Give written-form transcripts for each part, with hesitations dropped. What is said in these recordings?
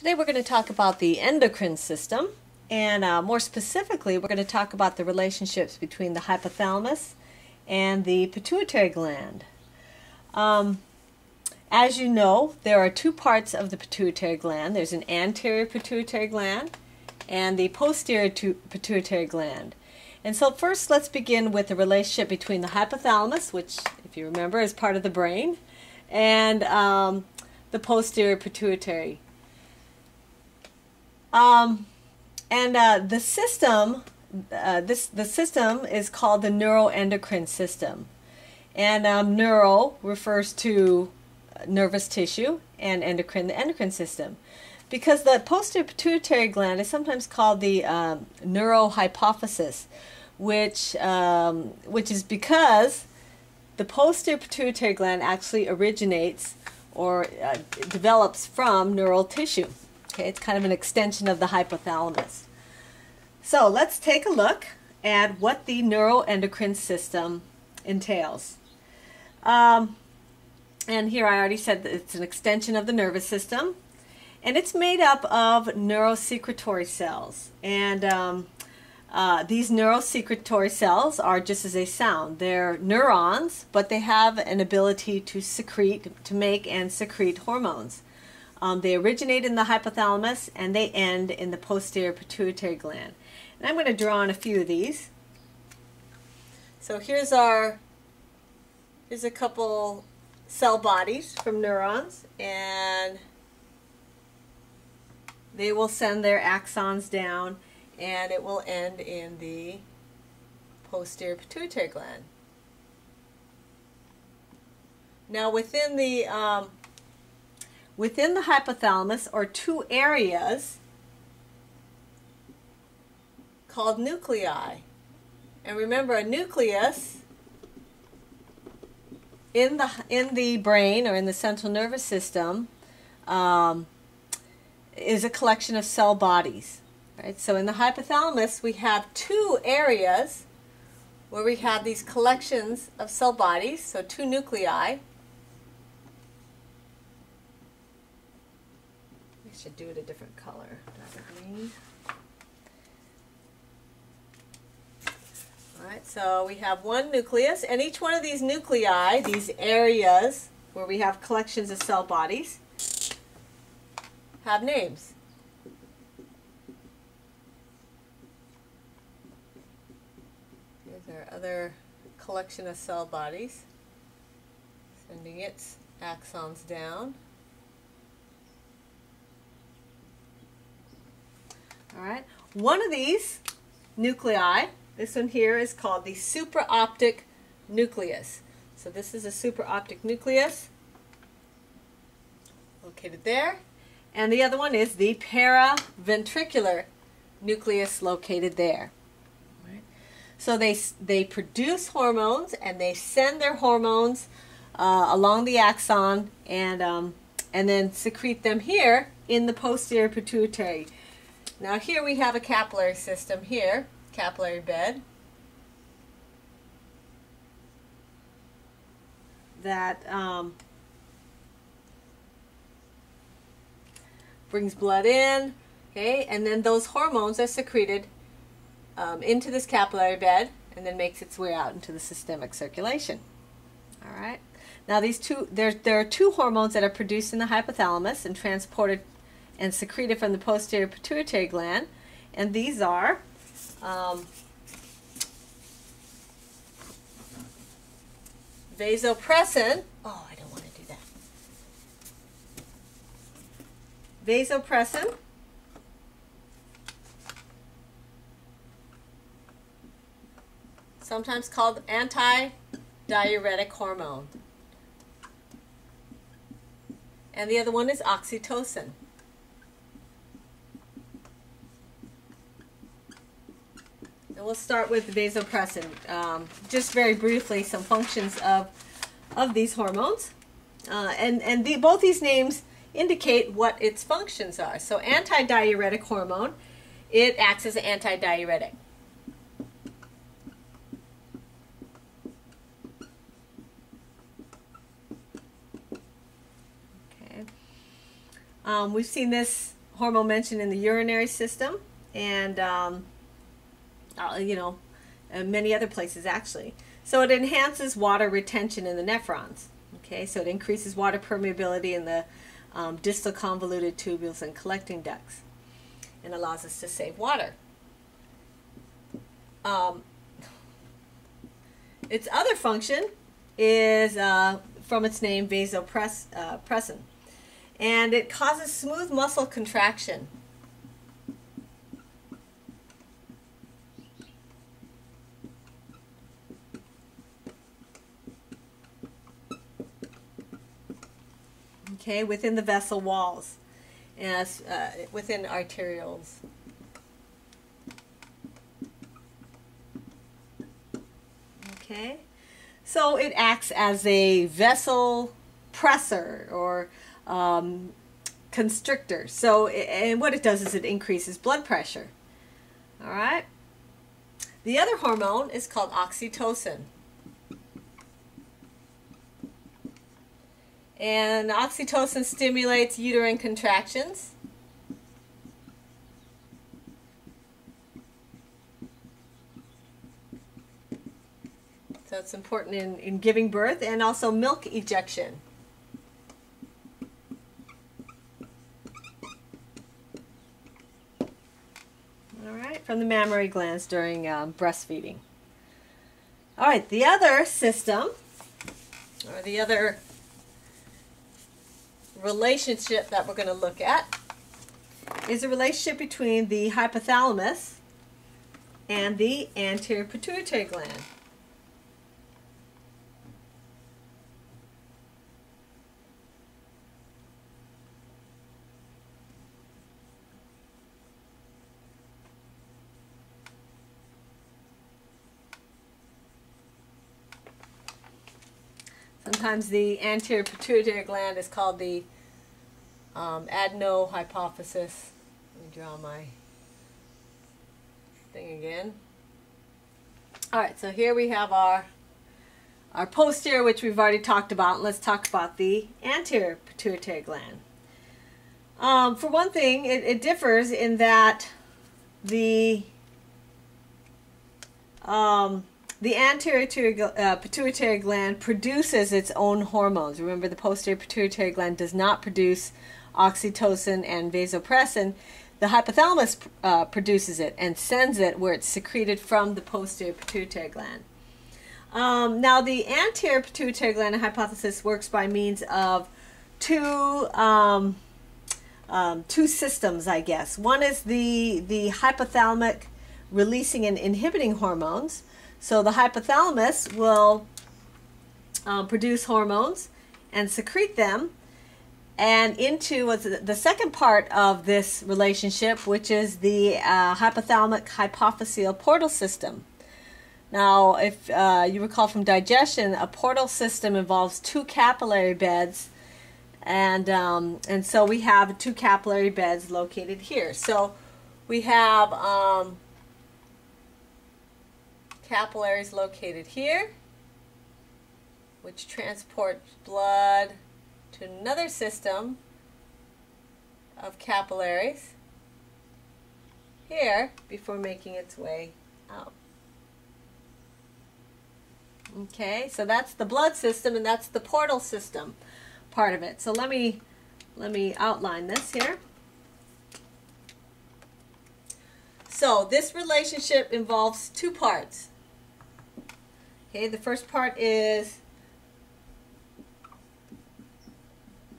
Today we're going to talk about the endocrine system, and more specifically we're going to talk about the relationships between the hypothalamus and the pituitary gland. As you know, there are two parts of the pituitary gland. There's an anterior pituitary gland and the posterior pituitary gland. And so first let's begin with the relationship between the hypothalamus, which if you remember is part of the brain, and the posterior pituitary. The system, the system is called the Neuroendocrine System, and neuro refers to nervous tissue, and endocrine, the endocrine system, because the posterior pituitary gland is sometimes called the neurohypophysis, which is because the posterior pituitary gland actually originates or develops from neural tissue. Okay, it's kind of an extension of the hypothalamus. So let's take a look at what the neuroendocrine system entails. And here I already said that it's an extension of the nervous system, and it's made up of neurosecretory cells. And these neurosecretory cells are just as they sound. They're neurons, but they have an ability to make and secrete hormones. They originate in the hypothalamus and they end in the posterior pituitary gland. And I'm going to draw on a few of these. So here's a couple cell bodies from neurons, and they will send their axons down and it will end in the posterior pituitary gland. Now within the hypothalamus are two areas called nuclei. And remember, a nucleus in the brain or in the central nervous system is a collection of cell bodies. Right? So in the hypothalamus we have two areas where we have these collections of cell bodies, so two nuclei. Should do it a different color, dark green. Alright, so we have one nucleus, and each one of these nuclei, these areas where we have collections of cell bodies, have names. Here's our other collection of cell bodies, sending its axons down. All right. One of these nuclei, this one here, is called the supraoptic nucleus. So this is a supraoptic nucleus located there. And the other one is the paraventricular nucleus located there. All right. So they produce hormones, and they send their hormones along the axon and then secrete them here in the posterior pituitary. Now here we have a capillary system here, capillary bed, that brings blood in, okay, and then those hormones are secreted into this capillary bed and then makes its way out into the systemic circulation. All right. Now there are two hormones that are produced in the hypothalamus and transported and secreted from the posterior pituitary gland, and these are vasopressin. Oh, I don't want to do that. Vasopressin, sometimes called antidiuretic hormone, and the other one is oxytocin. And we'll start with vasopressin. Just very briefly, some functions of these hormones. Both these names indicate what its functions are. So antidiuretic hormone, it acts as an antidiuretic. Okay. We've seen this hormone mentioned in the urinary system, and and many other places actually. So it enhances water retention in the nephrons. Okay, so it increases water permeability in the distal convoluted tubules and collecting ducts, and allows us to save water. Its other function is, from its name, vasopressin, and it causes smooth muscle contraction. Okay, within the vessel walls, as within arterioles. Okay, so it acts as a vessel pressor or constrictor. So, and what it does is it increases blood pressure. All right. The other hormone is called oxytocin. And oxytocin stimulates uterine contractions. So it's important in giving birth, and also milk ejection. All right, from the mammary glands during breastfeeding. All right, the other system, or the other relationship that we're going to look at, is a relationship between the hypothalamus and the anterior pituitary gland. Sometimes the anterior pituitary gland is called the adenohypophysis. Let me draw my thing again. All right, so here we have our posterior, which we've already talked about. Let's talk about the anterior pituitary gland. For one thing, it differs in that the anterior pituitary gland produces its own hormones. Remember, the posterior pituitary gland does not produce oxytocin and vasopressin. The hypothalamus produces it and sends it where it's secreted from the posterior pituitary gland. Now, the anterior pituitary gland hypothesis works by means of two systems, I guess. One is the hypothalamic releasing and inhibiting hormones. So the hypothalamus will produce hormones and secrete them, and into the second part of this relationship, which is the hypothalamic-hypophyseal portal system. Now, if you recall from digestion, a portal system involves two capillary beds, and so we have two capillary beds located here. So we have capillaries located here, which transports blood to another system of capillaries here before making its way out. Okay, so that's the blood system, and that's the portal system part of it. So let me outline this here. So this relationship involves two parts. Okay, the first part is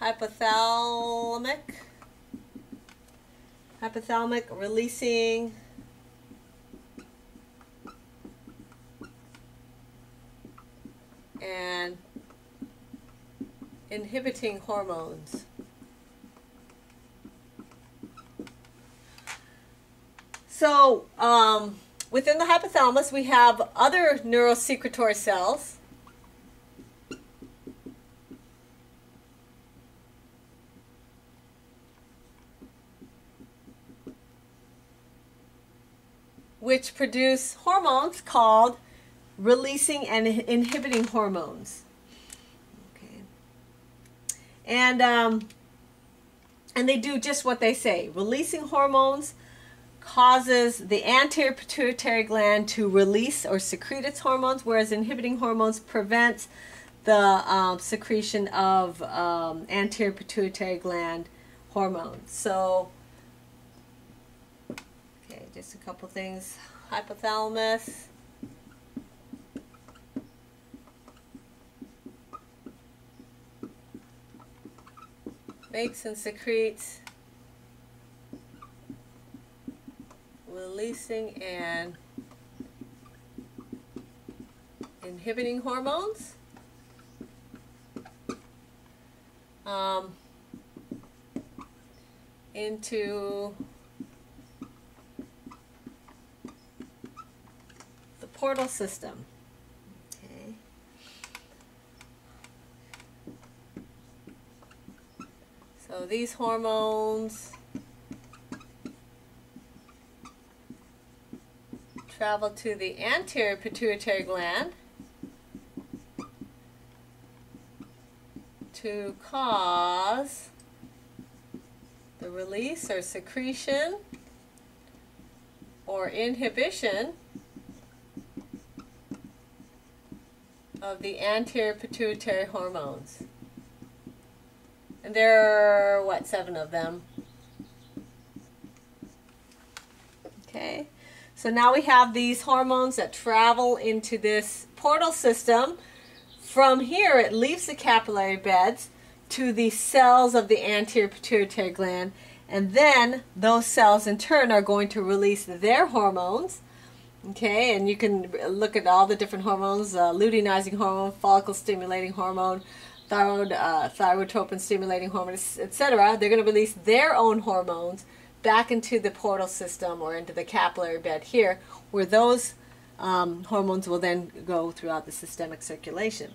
hypothalamic releasing and inhibiting hormones. So within the hypothalamus we have other neurosecretory cells which produce hormones called releasing and inhibiting hormones. Okay. And And they do just what they say. Releasing hormones causes the anterior pituitary gland to release or secrete its hormones, whereas inhibiting hormones prevents the secretion of anterior pituitary gland hormones. So, okay, just a couple things. Hypothalamus. Makes and secretes releasing and inhibiting hormones. Into the portal system. Okay. So these hormones travel to the anterior pituitary gland to cause the release or secretion or inhibition of the anterior pituitary hormones. And there are, what, 7 of them? Okay, so now we have these hormones that travel into this portal system. From here, it leaves the capillary beds to the cells of the anterior pituitary gland, and then those cells in turn are going to release their hormones. Okay, and you can look at all the different hormones, luteinizing hormone, follicle stimulating hormone, thyrotropin stimulating hormone, etc. They're going to release their own hormones back into the portal system or into the capillary bed here, where those hormones will then go throughout the systemic circulation.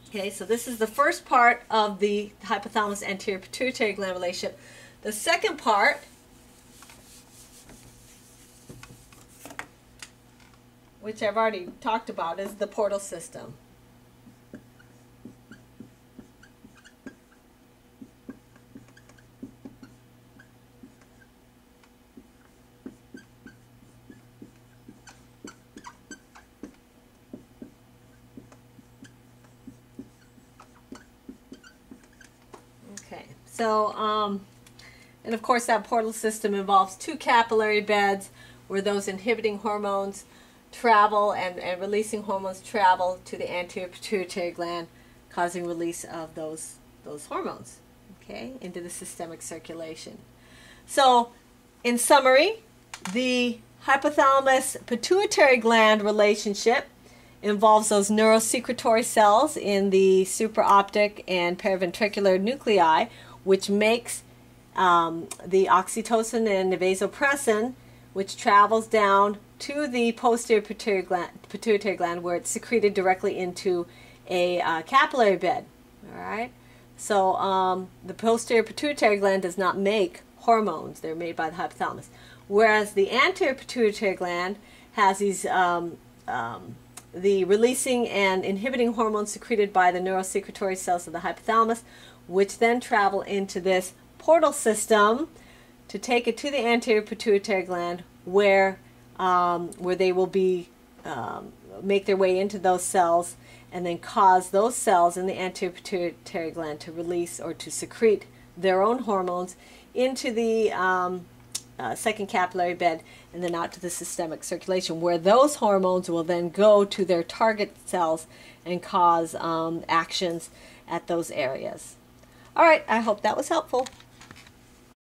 Okay, so this is the first part of the hypothalamus anterior pituitary gland relationship. The second part, which I've already talked about, is the portal system. Okay, so, and of course that portal system involves 2 capillary beds where those inhibiting hormones travel and releasing hormones travel to the anterior pituitary gland, causing release of those hormones, okay, into the systemic circulation. So, in summary, the hypothalamus-pituitary gland relationship involves those neurosecretory cells in the supraoptic and paraventricular nuclei, which makes the oxytocin and the vasopressin, which travels down to the posterior pituitary gland where it's secreted directly into a capillary bed. All right. So the posterior pituitary gland does not make hormones; they're made by the hypothalamus. Whereas the anterior pituitary gland has these the releasing and inhibiting hormones secreted by the neurosecretory cells of the hypothalamus, which then travel into this portal system to take it to the anterior pituitary gland, where they will be make their way into those cells and then cause those cells in the anterior pituitary gland to release or to secrete their own hormones into the second capillary bed and then out to the systemic circulation, where those hormones will then go to their target cells and cause actions at those areas. All right, I hope that was helpful.